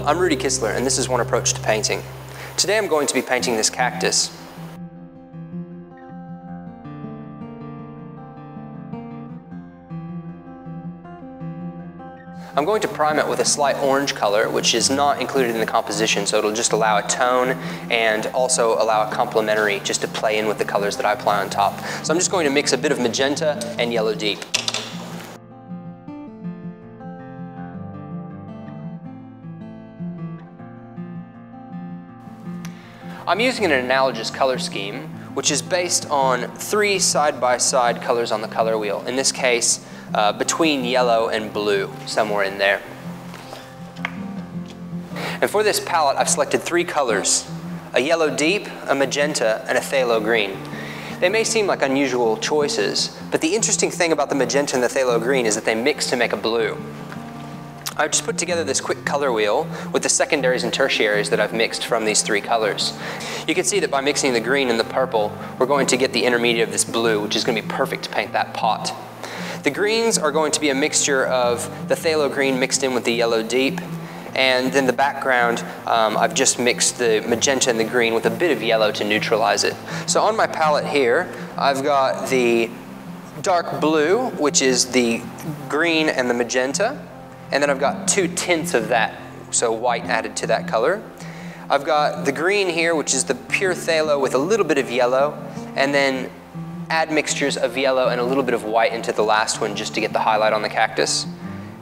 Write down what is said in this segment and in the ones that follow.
I'm Rudy Kistler, and this is One Approach to Painting. Today I'm going to be painting this cactus. I'm going to prime it with a slight orange color, which is not included in the composition, so it'll just allow a tone and also allow a complementary just to play in with the colors that I apply on top. So I'm just going to mix a bit of magenta and yellow deep. I'm using an analogous color scheme, which is based on 3 side-by-side colors on the color wheel. In this case, between yellow and blue, somewhere in there. And for this palette, I've selected 3 colors: a yellow deep, a magenta, and a phthalo green. They may seem like unusual choices, but the interesting thing about the magenta and the phthalo green is that they mix to make a blue. I've just put together this quick color wheel with the secondaries and tertiaries that I've mixed from these 3 colors. You can see that by mixing the green and the purple, we're going to get the intermediate of this blue, which is going to be perfect to paint that pot. The greens are going to be a mixture of the phthalo green mixed in with the yellow deep, and then the background, I've just mixed the magenta and the green with a bit of yellow to neutralize it. So on my palette here, I've got the dark blue, which is the green and the magenta. And then I've got 2 tints of that, so white added to that color. I've got the green here, which is the pure phthalo with a little bit of yellow, and then add mixtures of yellow and a little bit of white into the last one just to get the highlight on the cactus.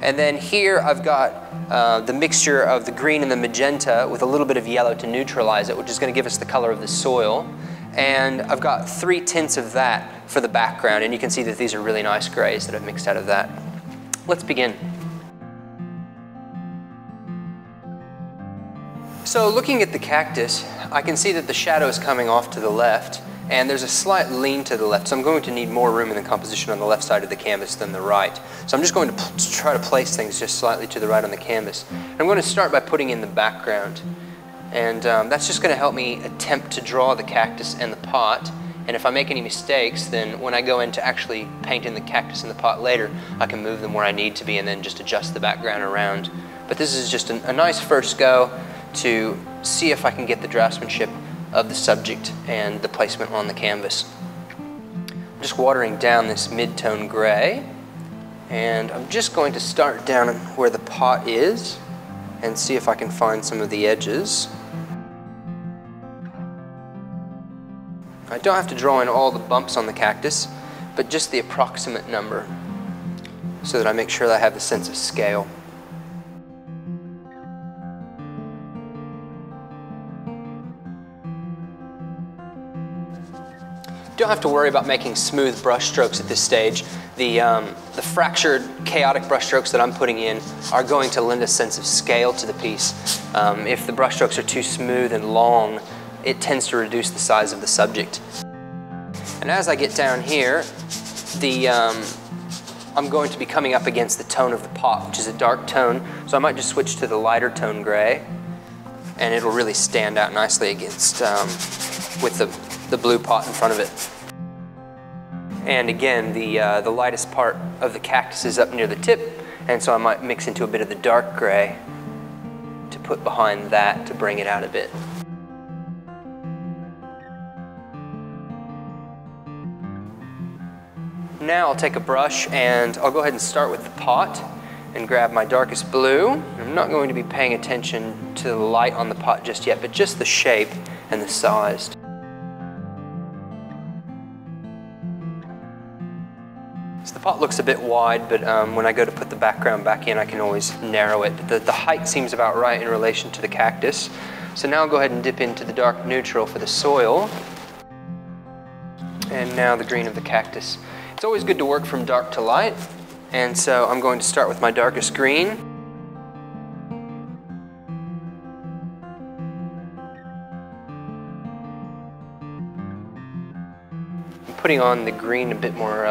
And then here I've got the mixture of the green and the magenta with a little bit of yellow to neutralize it, which is going to give us the color of the soil. And I've got 3 tints of that for the background, and you can see that these are really nice grays that I've mixed out of that. Let's begin. So looking at the cactus, I can see that the shadow is coming off to the left, and there's a slight lean to the left, so I'm going to need more room in the composition on the left side of the canvas than the right. So I'm just going to try to place things just slightly to the right on the canvas. And I'm going to start by putting in the background, and that's just going to help me attempt to draw the cactus and the pot. And if I make any mistakes, then when I go in to actually paint in the cactus and the pot later, I can move them where I need to be and then just adjust the background around. But this is just a nice first go to see if I can get the draftsmanship of the subject and the placement on the canvas. I'm just watering down this mid-tone gray, and I'm just going to start down where the pot is and see if I can find some of the edges. I don't have to draw in all the bumps on the cactus, but just the approximate number so that I make sure that I have the sense of scale. Don't have to worry about making smooth brush strokes at this stage. The fractured, chaotic brush strokes that I'm putting in are going to lend a sense of scale to the piece. If the brush strokes are too smooth and long, it tends to reduce the size of the subject. And as I get down here, I'm going to be coming up against the tone of the pot, which is a dark tone, so I might just switch to the lighter tone gray, and it'll really stand out nicely against with the blue pot in front of it. And again, the lightest part of the cactus is up near the tip, and so I might mix into a bit of the dark gray to put behind that to bring it out a bit. Now I'll take a brush and I'll go ahead and start with the pot and grab my darkest blue. I'm not going to be paying attention to the light on the pot just yet, but just the shape and the size. So the pot looks a bit wide, but when I go to put the background back in, I can always narrow it. But the height seems about right in relation to the cactus. So now I'll go ahead and dip into the dark neutral for the soil. And now the green of the cactus. It's always good to work from dark to light, and so I'm going to start with my darkest green. I'm putting on the green a bit more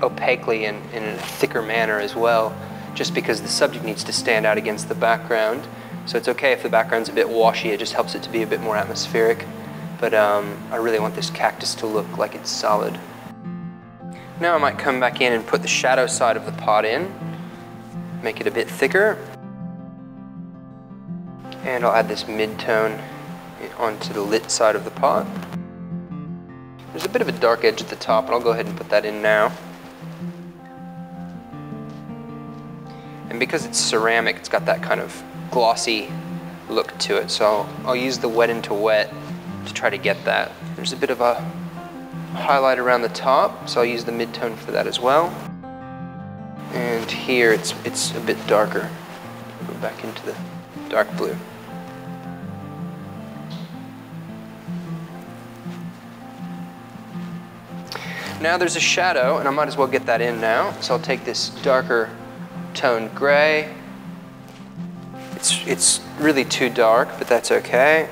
opaquely and in a thicker manner as well, just because the subject needs to stand out against the background. So it's okay if the background's a bit washy, it just helps it to be a bit more atmospheric. But I really want this cactus to look like it's solid. Now I might come back in and put the shadow side of the pot in, make it a bit thicker. And I'll add this mid-tone onto the lit side of the pot. There's a bit of a dark edge at the top, and I'll go ahead and put that in now. And because it's ceramic, it's got that kind of glossy look to it, so I'll use the wet into wet to try to get that. There's a bit of a highlight around the top, so I'll use the mid-tone for that as well. And here it's a bit darker. Go back into the dark blue. Now there's a shadow, and I might as well get that in now. So I'll take this darker toned gray. It's really too dark, but that's okay.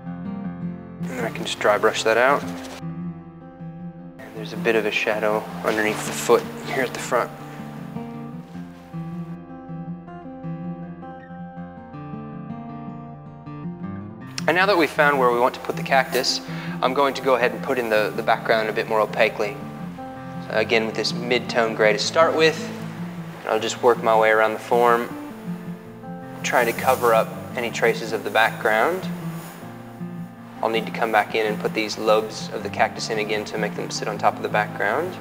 And then I can just dry brush that out. And there's a bit of a shadow underneath the foot here at the front. And now that we've found where we want to put the cactus, I'm going to go ahead and put in the background a bit more opaquely. So again, with this mid-tone gray to start with, and I'll just work my way around the form, trying to cover up any traces of the background. I'll need to come back in and put these lobes of the cactus in again to make them sit on top of the background.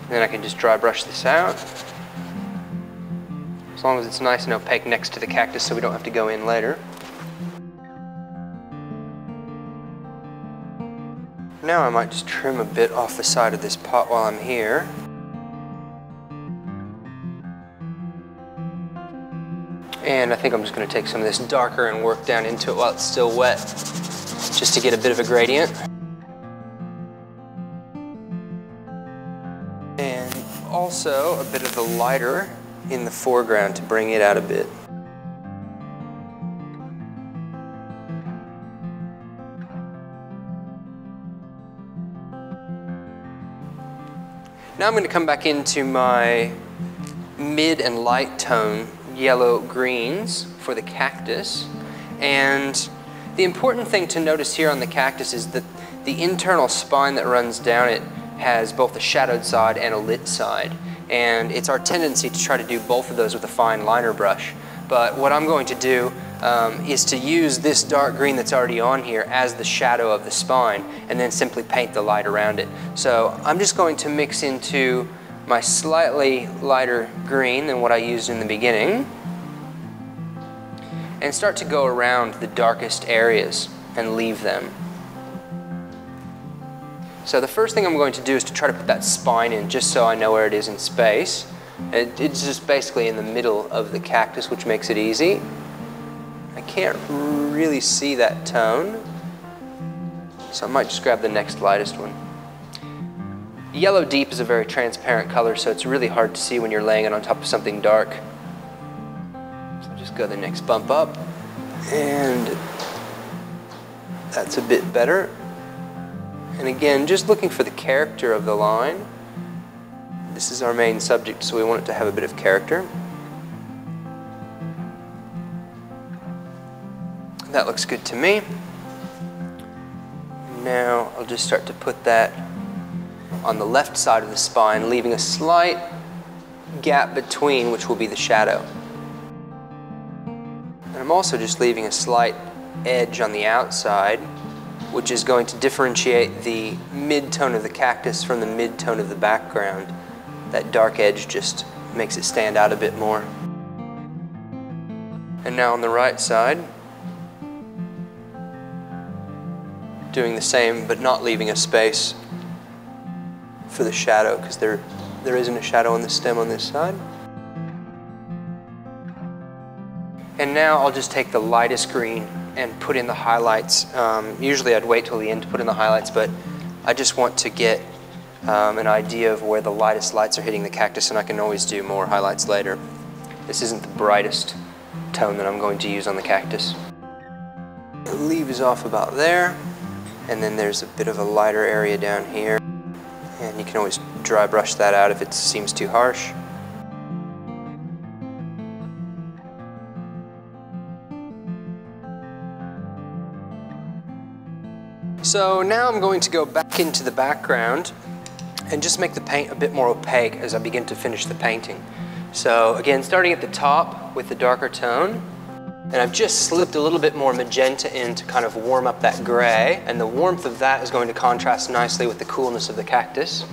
And then I can just dry brush this out. As long as it's nice and opaque next to the cactus so we don't have to go in later. Now I might just trim a bit off the side of this pot while I'm here. And I think I'm just going to take some of this darker and work down into it while it's still wet, just to get a bit of a gradient. And also a bit of the lighter in the foreground to bring it out a bit. Now I'm going to come back into my mid and light tone yellow greens for the cactus. And the important thing to notice here on the cactus is that the internal spine that runs down it has both a shadowed side and a lit side. And it's our tendency to try to do both of those with a fine liner brush. But what I'm going to do is to use this dark green that's already on here as the shadow of the spine, and then simply paint the light around it. So I'm just going to mix into my slightly lighter green than what I used in the beginning, and start to go around the darkest areas and leave them. So the first thing I'm going to do is to try to put that spine in, just so I know where it is in space. It's just basically in the middle of the cactus, which makes it easy. I can't really see that tone, so I might just grab the next lightest one. Yellow deep is a very transparent color, so it's really hard to see when you're laying it on top of something dark. So just go the next bump up, and that's a bit better. And again, just looking for the character of the line. This is our main subject, so we want it to have a bit of character. That looks good to me. Now I'll just start to put that on the left side of the spine, leaving a slight gap between, which will be the shadow. And I'm also just leaving a slight edge on the outside, which is going to differentiate the mid-tone of the cactus from the mid-tone of the background. That dark edge just makes it stand out a bit more. And now on the right side, doing the same, but not leaving a space for the shadow, because there isn't a shadow on the stem on this side. And now I'll just take the lightest green and put in the highlights. Usually I'd wait till the end to put in the highlights, but I just want to get an idea of where the lightest lights are hitting the cactus, and I can always do more highlights later. This isn't the brightest tone that I'm going to use on the cactus. The leaf is off about there, and then there's a bit of a lighter area down here, and you can always dry brush that out if it seems too harsh. So now I'm going to go back into the background and just make the paint a bit more opaque as I begin to finish the painting. So again, starting at the top with the darker tone, and I've just slipped a little bit more magenta in to kind of warm up that gray, and the warmth of that is going to contrast nicely with the coolness of the cactus.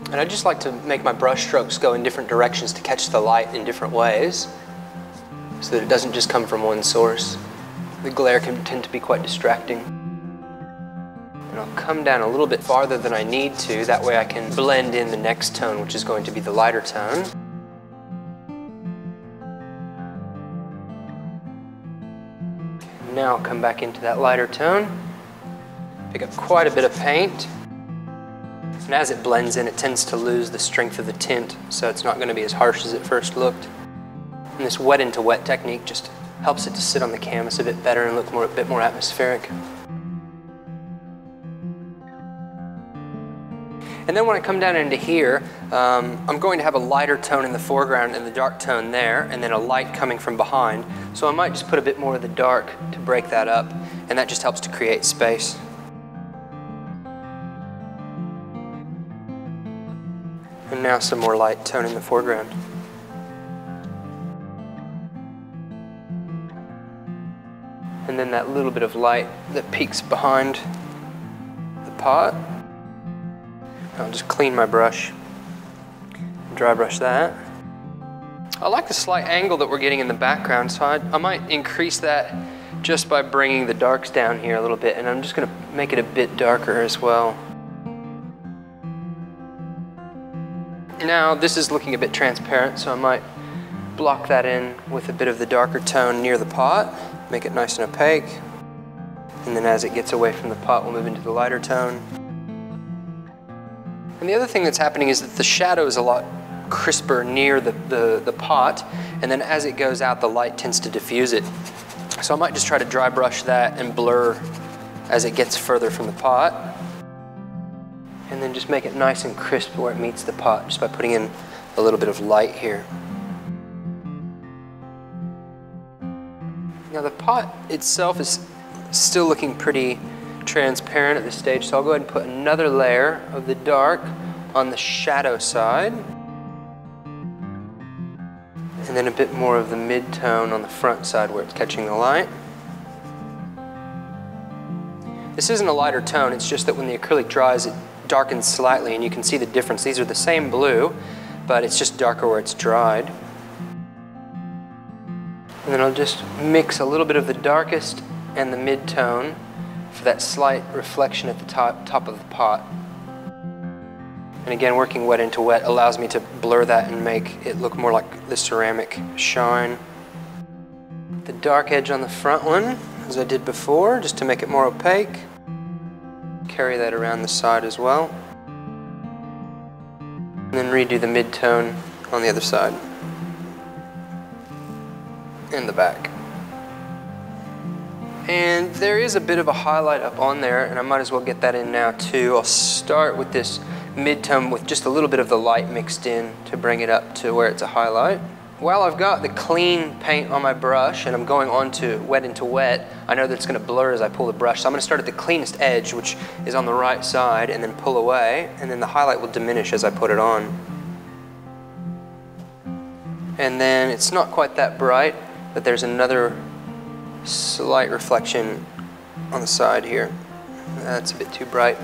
And I just like to make my brush strokes go in different directions to catch the light in different ways, so that it doesn't just come from one source. The glare can tend to be quite distracting. And I'll come down a little bit farther than I need to, that way I can blend in the next tone, which is going to be the lighter tone. Now I'll come back into that lighter tone, pick up quite a bit of paint, and as it blends in, it tends to lose the strength of the tint, so it's not going to be as harsh as it first looked. And this wet into wet technique just helps it to sit on the canvas a bit better and look a bit more atmospheric. And then when I come down into here, I'm going to have a lighter tone in the foreground and the dark tone there, and then a light coming from behind. So I might just put a bit more of the dark to break that up, and that just helps to create space. And now some more light tone in the foreground. And then that little bit of light that peeks behind the pot. I'll just clean my brush, dry brush that. I like the slight angle that we're getting in the background, so I might increase that just by bringing the darks down here a little bit, and I'm just going to make it a bit darker as well. Now this is looking a bit transparent, so I might block that in with a bit of the darker tone near the pot, make it nice and opaque, and then as it gets away from the pot we'll move into the lighter tone. And the other thing that's happening is that the shadow is a lot crisper near the pot, and then as it goes out the light tends to diffuse it. So I might just try to dry brush that and blur as it gets further from the pot, and then just make it nice and crisp where it meets the pot just by putting in a little bit of light here. Now the pot itself is still looking pretty transparent at this stage, so I'll go ahead and put another layer of the dark on the shadow side, and then a bit more of the mid-tone on the front side where it's catching the light. This isn't a lighter tone, it's just that when the acrylic dries it darkens slightly and you can see the difference. These are the same blue, but it's just darker where it's dried. And then I'll just mix a little bit of the darkest and the mid-tone for that slight reflection at the top of the pot. And again, working wet into wet allows me to blur that and make it look more like the ceramic shine. The dark edge on the front one, as I did before, just to make it more opaque. Carry that around the side as well. And then redo the mid-tone on the other side. And the back. And there is a bit of a highlight up on there, and I might as well get that in now too. I'll start with this mid-tone with just a little bit of the light mixed in to bring it up to where it's a highlight. While I've got the clean paint on my brush and I'm going on to wet into wet, I know that it's going to blur as I pull the brush. So I'm going to start at the cleanest edge, which is on the right side, and then pull away, and then the highlight will diminish as I put it on. And then it's not quite that bright, but there's another slight reflection on the side here. That's a bit too bright.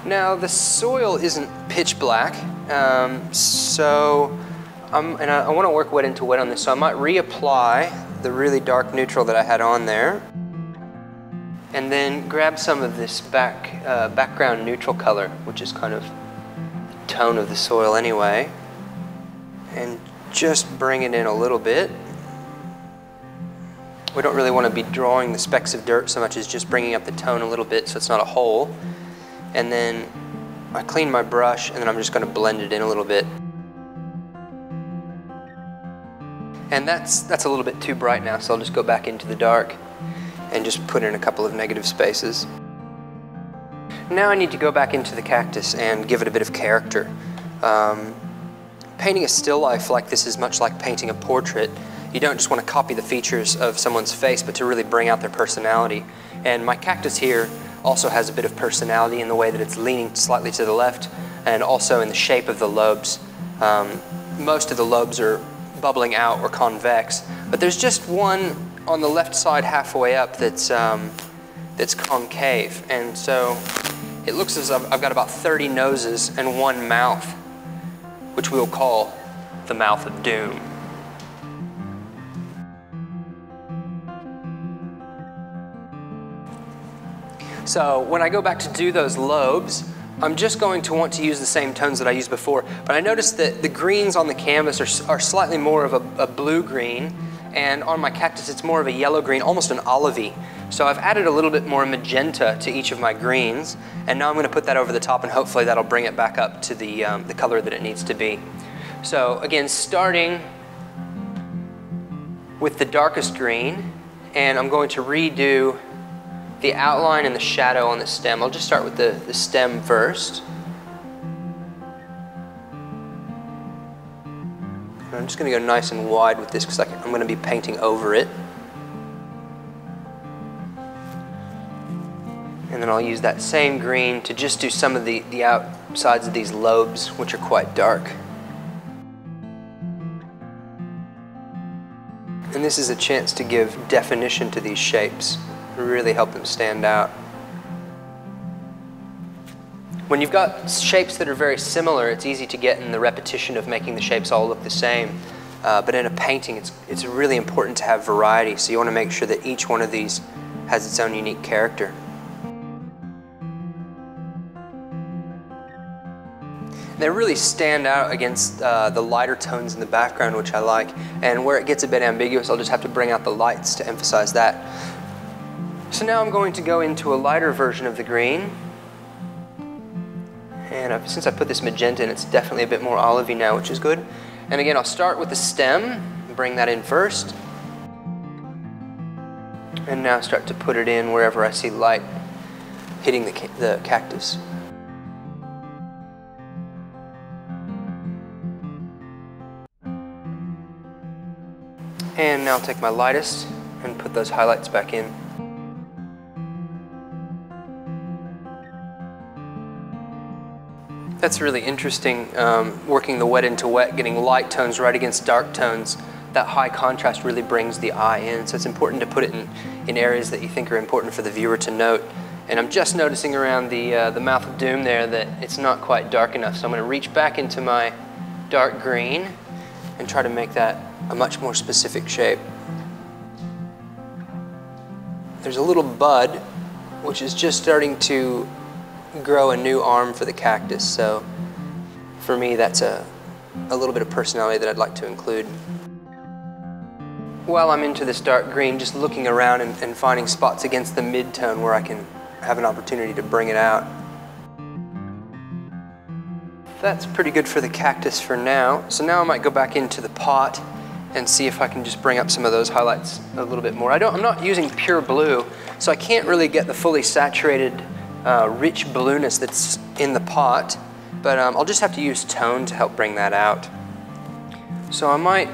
Now the soil isn't pitch black, so I want to work wet into wet on this, so I might reapply the really dark neutral that I had on there, and then grab some of this background neutral color, which is kind of the tone of the soil anyway, and just bring it in a little bit. We don't really want to be drawing the specks of dirt so much as just bringing up the tone a little bit so it's not a hole. And then I clean my brush, and then I'm just going to blend it in a little bit. And that's a little bit too bright now, so I'll just go back into the dark and just put in a couple of negative spaces. Now I need to go back into the cactus and give it a bit of character. Painting a still life like this is much like painting a portrait. You don't just want to copy the features of someone's face, but to really bring out their personality. And my cactus here also has a bit of personality in the way that it's leaning slightly to the left, and also in the shape of the lobes. Most of the lobes are bubbling out or convex, but there's just one on the left side halfway up that's concave, and so it looks as if I've got about 30 noses and one mouth, which we'll call the mouth of doom. So when I go back to do those lobes, I'm just going to want to use the same tones that I used before, but I noticed that the greens on the canvas are slightly more of a blue-green, and on my cactus it's more of a yellow-green, almost an olivey. So I've added a little bit more magenta to each of my greens, and now I'm going to put that over the top, and hopefully that'll bring it back up to the color that it needs to be. So again, starting with the darkest green, and I'm going to redo the outline and the shadow on the stem. I'll just start with the stem first. And I'm just going to go nice and wide with this because I'm going to be painting over it. And then I'll use that same green to just do some of the outsides of these lobes, which are quite dark. And this is a chance to give definition to these shapes, really help them stand out. When you've got shapes that are very similar, it's easy to get in the repetition of making the shapes all look the same. But in a painting, it's really important to have variety, so you want to make sure that each one of these has its own unique character. They really stand out against the lighter tones in the background, which I like. And where it gets a bit ambiguous, I'll just have to bring out the lights to emphasize that. So now I'm going to go into a lighter version of the green. And since I put this magenta in, it's definitely a bit more olivey now, which is good. And again, I'll start with the stem, bring that in first. And now start to put it in wherever I see light hitting the cactus. And now I'll take my lightest and put those highlights back in. That's really interesting, working the wet into wet, getting light tones right against dark tones. That high contrast really brings the eye in, so it's important to put it in areas that you think are important for the viewer to note. And I'm just noticing around the mouth of doom there that it's not quite dark enough, so I'm going to reach back into my dark green and try to make that a much more specific shape. There's a little bud which is just starting to grow a new arm for the cactus, so for me that's a little bit of personality that I'd like to include. While I'm into this dark green, just looking around and finding spots against the mid-tone where I can have an opportunity to bring it out. That's pretty good for the cactus for now, so now I might go back into the pot and see if I can just bring up some of those highlights a little bit more. I'm not using pure blue, so I can't really get the fully saturated, rich blueness that's in the pot, but I'll just have to use tone to help bring that out. So I might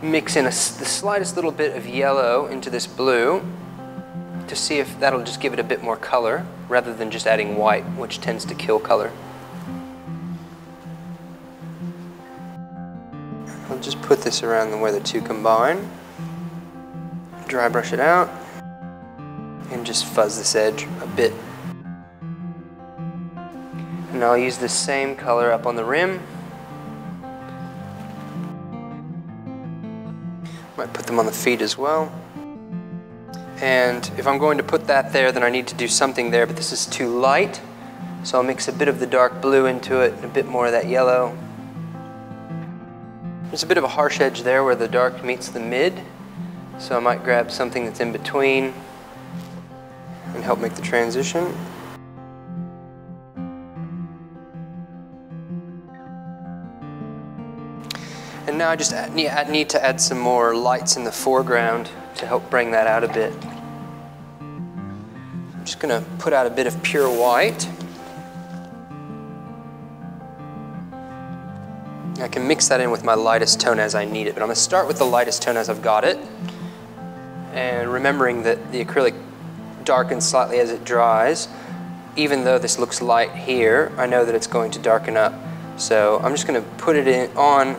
mix in the slightest little bit of yellow into this blue to see if that'll just give it a bit more color, rather than just adding white, which tends to kill color. I'll just put this around where the two combine, dry brush it out, and just fuzz this edge a bit. And I'll use the same color up on the rim. Might put them on the feet as well. And if I'm going to put that there, then I need to do something there, but this is too light. So I'll mix a bit of the dark blue into it and a bit more of that yellow. There's a bit of a harsh edge there where the dark meets the mid, so I might grab something that's in between and help make the transition. And now I just need to add some more lights in the foreground to help bring that out a bit. I'm just going to put out a bit of pure white. I can mix that in with my lightest tone as I need it, but I'm going to start with the lightest tone as I've got it. And remembering that the acrylic darken slightly as it dries. Even though this looks light here, I know that it's going to darken up. So I'm just going to put it on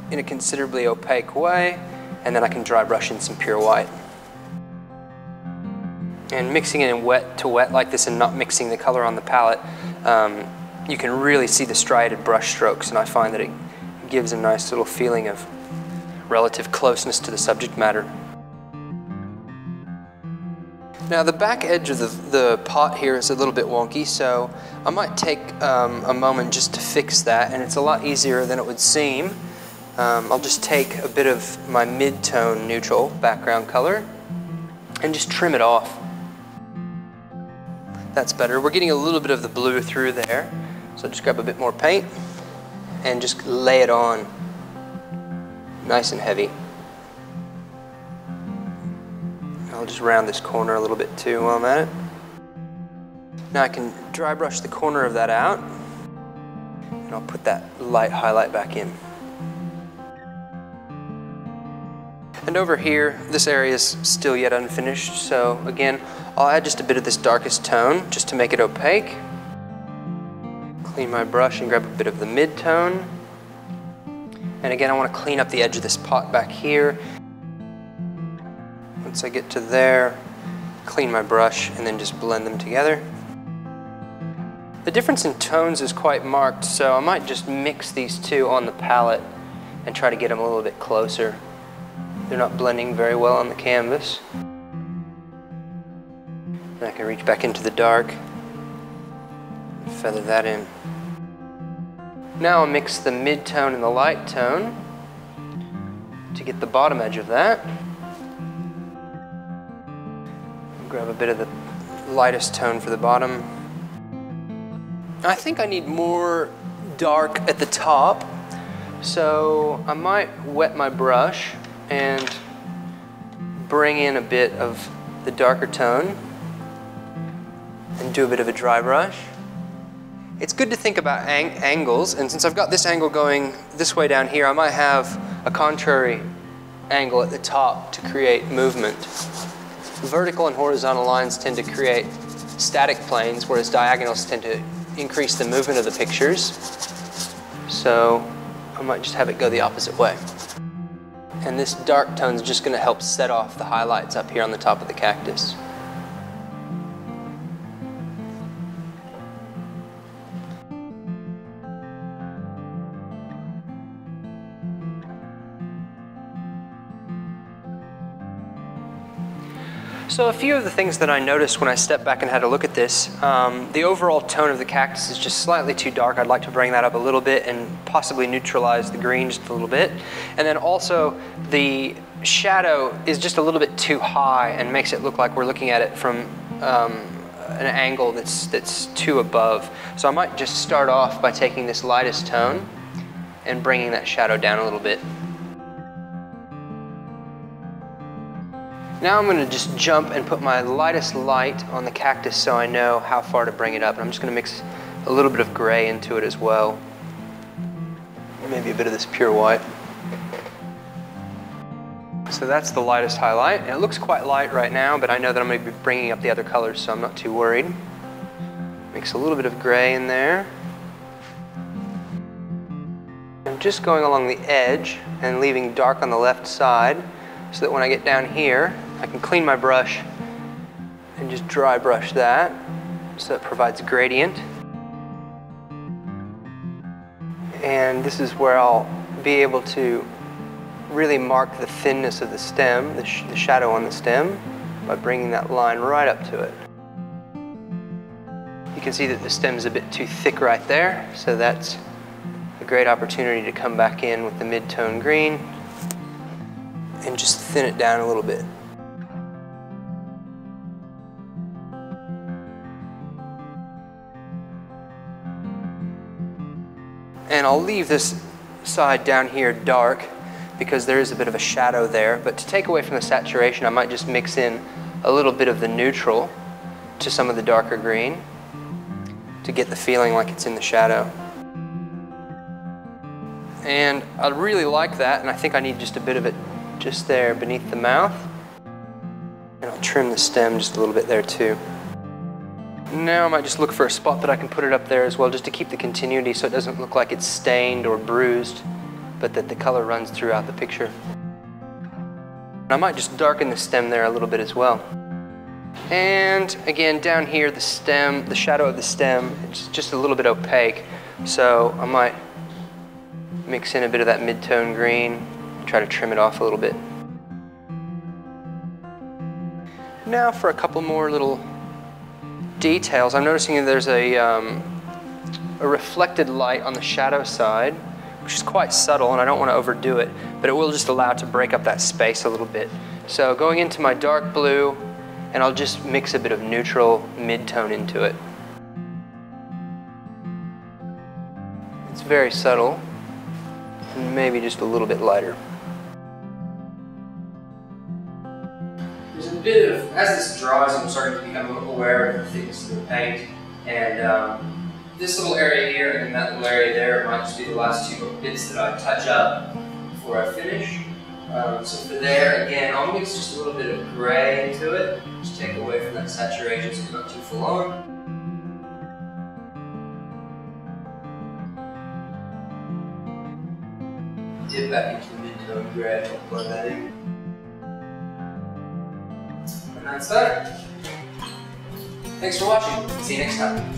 in a considerably opaque way, and then I can dry brush in some pure white. And mixing it in wet to wet like this and not mixing the color on the palette, you can really see the striated brush strokes, and I find that it gives a nice little feeling of relative closeness to the subject matter. Now the back edge of the pot here is a little bit wonky, so I might take a moment just to fix that, and it's a lot easier than it would seem. I'll just take a bit of my mid-tone neutral background color and just trim it off. That's better. We're getting a little bit of the blue through there, so just grab a bit more paint and just lay it on nice and heavy. I'll just round this corner a little bit too while I'm at it. Now I can dry brush the corner of that out, and I'll put that light highlight back in. And over here, this area is still yet unfinished, so again, I'll add just a bit of this darkest tone just to make it opaque. Clean my brush and grab a bit of the mid-tone. And again, I want to clean up the edge of this pot back here. Once I get to there, clean my brush and then just blend them together. The difference in tones is quite marked, so I might just mix these two on the palette and try to get them a little bit closer. They're not blending very well on the canvas. And I can reach back into the dark, feather that in. Now I'll mix the mid-tone and the light tone to get the bottom edge of that. Grab a bit of the lightest tone for the bottom. I think I need more dark at the top, so I might wet my brush and bring in a bit of the darker tone and do a bit of a dry brush. It's good to think about angles, and since I've got this angle going this way down here, I might have a contrary angle at the top to create movement. Vertical and horizontal lines tend to create static planes, whereas diagonals tend to increase the movement of the pictures. So I might just have it go the opposite way. And this dark tone is just going to help set off the highlights up here on the top of the cactus. So a few of the things that I noticed when I stepped back and had a look at this, the overall tone of the cactus is just slightly too dark. I'd like to bring that up a little bit and possibly neutralize the green just a little bit. And then also the shadow is just a little bit too high and makes it look like we're looking at it from an angle that's too above. So I might just start off by taking this lightest tone and bringing that shadow down a little bit. Now I'm going to just jump and put my lightest light on the cactus so I know how far to bring it up. And I'm just going to mix a little bit of gray into it as well. Maybe a bit of this pure white. So that's the lightest highlight. And it looks quite light right now, but I know that I'm going to be bringing up the other colors, so I'm not too worried. Mix a little bit of gray in there. I'm just going along the edge and leaving dark on the left side so that when I get down here, I can clean my brush and just dry brush that so it provides gradient. And this is where I'll be able to really mark the thinness of the stem, the shadow on the stem, by bringing that line right up to it. You can see that the stem's a bit too thick right there, so that's a great opportunity to come back in with the mid-tone green and just thin it down a little bit. And I'll leave this side down here dark because there is a bit of a shadow there, but to take away from the saturation, I might just mix in a little bit of the neutral to some of the darker green to get the feeling like it's in the shadow. And I really like that, and I think I need just a bit of it just there beneath the mouth. And I'll trim the stem just a little bit there too. Now I might just look for a spot that I can put it up there as well, just to keep the continuity so it doesn't look like it's stained or bruised, but that the color runs throughout the picture. I might just darken the stem there a little bit as well. And again, down here, the stem, the shadow of the stem, it's just a little bit opaque. So I might mix in a bit of that mid-tone green and try to trim it off a little bit. Now for a couple more little details. I'm noticing that there's a reflected light on the shadow side, which is quite subtle, and I don't want to overdo it, but it will just allow it to break up that space a little bit. So going into my dark blue, and I'll just mix a bit of neutral mid-tone into it. It's very subtle, and maybe just a little bit lighter. There's a bit of, as this dries, I'm starting to become aware of the thickness of the paint, and this little area here and that little area there might just be the last two bits that I touch up before I finish. So for there, again, I'll mix just a little bit of gray into it, just take away from that saturation so it's not too full on. Dip back into the mid-tone gray, plug that in. And that's that. Thanks for watching. See you next time.